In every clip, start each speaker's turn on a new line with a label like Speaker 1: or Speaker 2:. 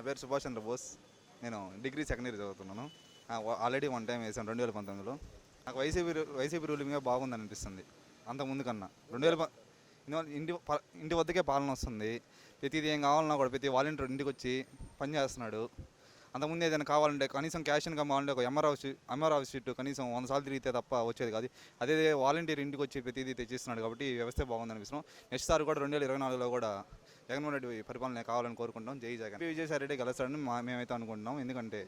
Speaker 1: పేరు సుభాష్ చంద్రబోస్. నేను degree second year చదువుతున్నాను. ఆల్రెడీ వన్ టైం వేసాను 2019లో. నాకు వైసీపీ రూలింగ్గా బాగుందని అనిపిస్తుంది అంతకుముందు కన్నా. 2000 ఇంటి వద్దకే పాలన వస్తుంది. ప్రతిదీ ఏం కావాలన్నా కూడా ప్రతి వాలంటీర్ ఇంటికి వచ్చి పనిచేస్తున్నాడు. అంతకుముందు ఏదైనా కావాలంటే కనీసం క్యాష్ ఇన్కమ్ కావాలంటే ఒక ఎంఆర్ఆర్ షీట్ కనీసం 100 సార్లు తిరిగితే తప్ప వచ్చేది కాదు. అదే వాలంటీర్ ఇంటికి వచ్చి ప్రతిదీ తెచ్చిస్తున్నాడు కాబట్టి ఈ వ్యవస్థ బాగుంది అనిపిస్తున్నాం. నెక్స్ట్ సార్ కూడా 2024లో కూడా జగన్మోహన్ రెడ్డి పరిపాలన కావాలని కోరుకుంటాం. జై జగన్. విజయసాయి రెడ్డి గెలుస్తాడని మేమైతే అనుకుంటున్నాం. ఎందుకంటే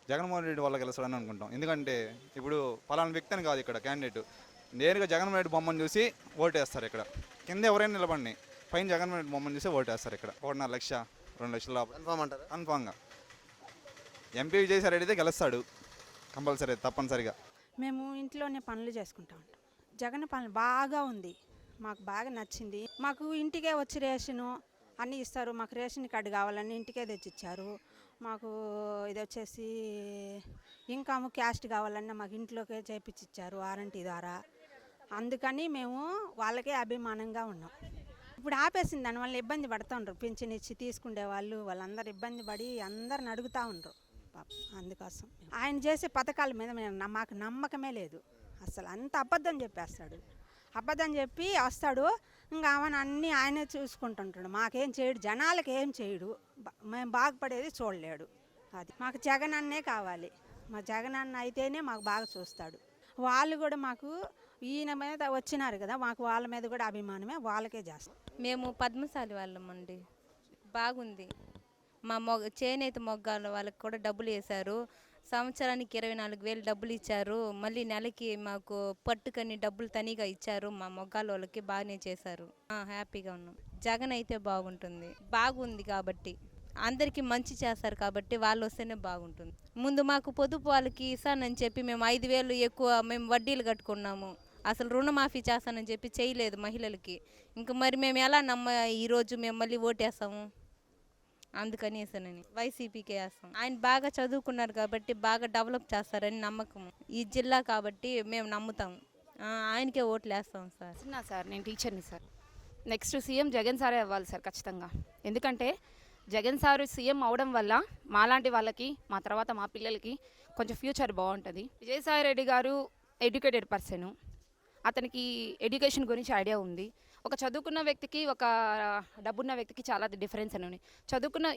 Speaker 1: జగన్మోహన్ రెడ్డి వల్ల గెలుస్తాడని అనుకుంటాం. ఎందుకంటే ఇప్పుడు పలానా వ్యక్తి అని కాదు, ఇక్కడ క్యాండిడేట్ నేరుగా జగన్మోహన్ రెడ్డి బొమ్మను చూసి ఓటేస్తారు. ఇక్కడ కింద ఎవరైనా నిలబడి పైన జగన్మోహన్ రెడ్డి బొమ్మను చూసి ఓటేస్తారు. ఇక్కడ 1.5 లక్ష 2 లక్షల కన్ఫామ్గా ఎంపీ విజయసాయి రెడ్డి అయితే గెలుస్తాడు కంపల్సరీ, తప్పనిసరిగా.
Speaker 2: మేము ఇంట్లోనే పనులు చేసుకుంటా ఉంటాం. జగన్ పాలన బాగా ఉంది, మాకు బాగా నచ్చింది. మాకు ఇంటికే వచ్చి రేషను అన్నీ ఇస్తారు. మాకు రేషన్ కార్డు కావాలని ఇంటికే తెచ్చిచ్చారు. మాకు ఇది వచ్చేసి ఇన్కమ్ క్యాస్ట్ కావాలన్నా మాకు ఇంట్లోకే చేపించిచ్చారు వారంటీ ద్వారా. అందుకని మేము వాళ్ళకే అభిమానంగా ఉన్నాం. ఇప్పుడు ఆపేసింది దానివల్ల ఇబ్బంది పడుతూ ఉండరు. పింఛన్ ఇచ్చి తీసుకునే వాళ్ళందరూ ఇబ్బంది పడి అందరిని అడుగుతూ ఉండరు. అందుకోసం ఆయన చేసే పథకాల మీద మాకు నమ్మకమే లేదు. అసలు అంత అబద్ధం చెప్పేస్తాడు. అబద్ధం చెప్పి వస్తాడు, ఇంకా అవన్నీ అన్నీ ఆయనే చూసుకుంటుంటాడు. మాకేం చేయడు, జనాలకు ఏం చేయడు. మేము బాగుపడేది చూడలేడు. అది మాకు జగన్ అన్నే కావాలి. మా జగన్ అన్న అయితేనే మాకు బాగా చూస్తాడు. వాళ్ళు కూడా మాకు ఈయన మీద వచ్చినారు కదా, మాకు వాళ్ళ మీద కూడా అభిమానమే, వాళ్ళకే చేస్తాం.
Speaker 3: మేము పద్మశాలి వాళ్ళమండి. బాగుంది. మా చేనేత మొగ్గాల వాళ్ళకి కూడా డబ్బులు వేశారు. సంవత్సరానికి 24,000 డబ్బులు ఇచ్చారు. మళ్ళీ నెలకి మాకు పట్టుకని డబ్బులు తనిగా ఇచ్చారు. మా మొగ్గాల వాళ్ళకి బాగానే చేశారు. హ్యాపీగా ఉన్నాం. జగన్ అయితే బాగుంటుంది. బాగుంది కాబట్టి అందరికీ మంచి చేస్తారు కాబట్టి వాళ్ళు వస్తేనే బాగుంటుంది. ముందు మాకు పొదుపు వాళ్ళకి ఇస్తానని చెప్పి మేము 5,000 ఎక్కువ మేము వడ్డీలు కట్టుకున్నాము. అసలు రుణమాఫీ చేస్తానని చెప్పి చేయలేదు మహిళలకి. ఇంకా మరి మేము ఎలా ఈరోజు మేము మళ్ళీ ఓటేస్తాము? అందుకని వేసానని వైసీపీకే వేస్తాం. ఆయన బాగా చదువుకున్నారు కాబట్టి బాగా డెవలప్ చేస్తారని నమ్మకం ఈ జిల్లా కాబట్టి మేము నమ్ముతాం. ఆయనకే ఓట్లు వేస్తాం సార్.
Speaker 4: సార్ నేను టీచర్ని సార్. నెక్స్ట్ సీఎం జగన్ సారే అవ్వాలి సార్ ఖచ్చితంగా. ఎందుకంటే జగన్ సార్ సీఎం అవడం వల్ల మాలాంటి వాళ్ళకి, మా తర్వాత మా పిల్లలకి కొంచెం ఫ్యూచర్ బాగుంటుంది. విజయసాయి రెడ్డి గారు ఎడ్యుకేటెడ్ పర్సను. అతనికి ఎడ్యుకేషన్ గురించి ఐడియా ఉంది. ఒక చదువుకున్న వ్యక్తికి ఒక డబ్బున్న వ్యక్తికి చాలా డిఫరెన్స్ అని.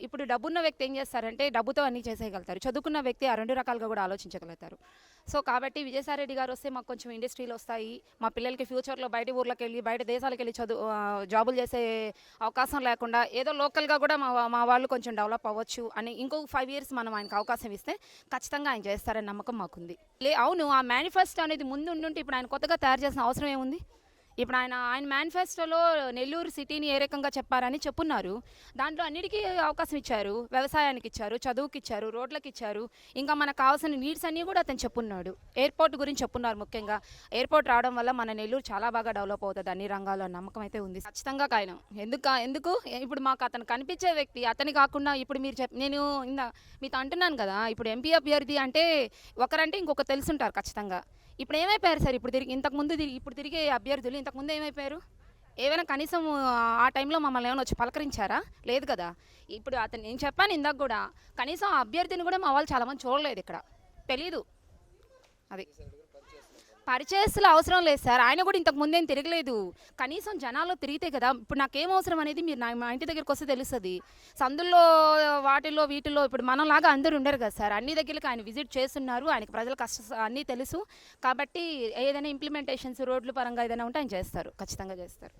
Speaker 4: ఇప్పుడు డబ్బున్న వ్యక్తి ఏం చేస్తారంటే డబ్బుతో అన్నీ చేసేయగలుగుతారు. చదువుకున్న వ్యక్తి ఆ 2 రకాలుగా కూడా ఆలోచించగలుగుతారు. సో కాబట్టి విజయసాయి రెడ్డి గారు వస్తే మాకు కొంచెం ఇండస్ట్రీలు వస్తాయి. మా పిల్లలకి ఫ్యూచర్లో బయట ఊర్లోకి వెళ్ళి బయట దేశాలకు వెళ్ళి జాబులు చేసే అవకాశం లేకుండా ఏదో లోకల్గా కూడా మా వాళ్ళు కొంచెం డెవలప్ అవ్వచ్చు అని ఇంకొక 5 years మనం ఆయనకు అవకాశం ఇస్తే ఖచ్చితంగా ఆయన చేస్తారని నమ్మకం మాకుంది. అవును, ఆ మేనిఫెస్టో అనేది ముందు ఉండుంటే ఇప్పుడు ఆయన కొత్తగా తయారు చేసిన అవసరం ఏముంది? ఇప్పుడు ఆయన మేనిఫెస్టోలో నెల్లూరు సిటీని ఏ రకంగా చెప్పారని చెప్పున్నారు. దాంట్లో అన్నిటికీ అవకాశం ఇచ్చారు. వ్యవసాయానికి ఇచ్చారు, చదువుకి ఇచ్చారు, రోడ్లకి ఇచ్చారు. ఇంకా మనకు కావాల్సిన నీడ్స్ అన్నీ కూడా అతను చెప్పున్నాడు. ఎయిర్పోర్ట్ గురించి చెప్పున్నారు. ముఖ్యంగా ఎయిర్పోర్ట్ రావడం వల్ల మన నెల్లూరు చాలా బాగా డెవలప్ అవుతుంది అన్ని రంగాల్లో నమ్మకం అయితే ఉంది. ఖచ్చితంగా కాయనం. ఎందుకు ఇప్పుడు మాకు అతను కనిపించే వ్యక్తి అతని కాకుండా ఇప్పుడు మీరు నేను మీతో అంటున్నాను కదా, ఇప్పుడు ఎంపీ అభ్యర్థి అంటే ఒకరంటే ఇంకొక తెలుసుంటారు ఖచ్చితంగా. ఇప్పుడు ఏమైపోయారు సార్? ఇప్పుడు తిరిగే అభ్యర్థులు ఇంతకుముందు ఏమైపోయారు? ఏమైనా కనీసం ఆ టైంలో మమ్మల్ని ఏమైనా వచ్చి పలకరించారా? లేదు కదా. ఇప్పుడు నేను చెప్పాను ఇందాక కూడా, కనీసం ఆ అభ్యర్థిని కూడా మా వాళ్ళు చాలామంది చూడలేదు, ఇక్కడ తెలీదు. అది పరిచయస్తులు అవసరం లేదు సార్. ఆయన కూడా ఇంతకు ముందేం తిరగలేదు. కనీసం జనాల్లో తిరిగితే కదా. ఇప్పుడు నాకేం అవసరం అనేది మీరు మా ఇంటి దగ్గరికి వస్తే తెలుస్తుంది. సందుల్లో వీటిల్లో ఇప్పుడు మనలాగా అందరూ ఉండరు కదా సార్. అన్ని దగ్గరికి ఆయన విజిట్ చేస్తున్నారు. ఆయనకి ప్రజల కష్ట అన్నీ తెలుసు కాబట్టి ఏదైనా ఇంప్లిమెంటేషన్స్ రోడ్ల పరంగా ఏదైనా ఉంటే ఆయన చేస్తారు, ఖచ్చితంగా చేస్తారు.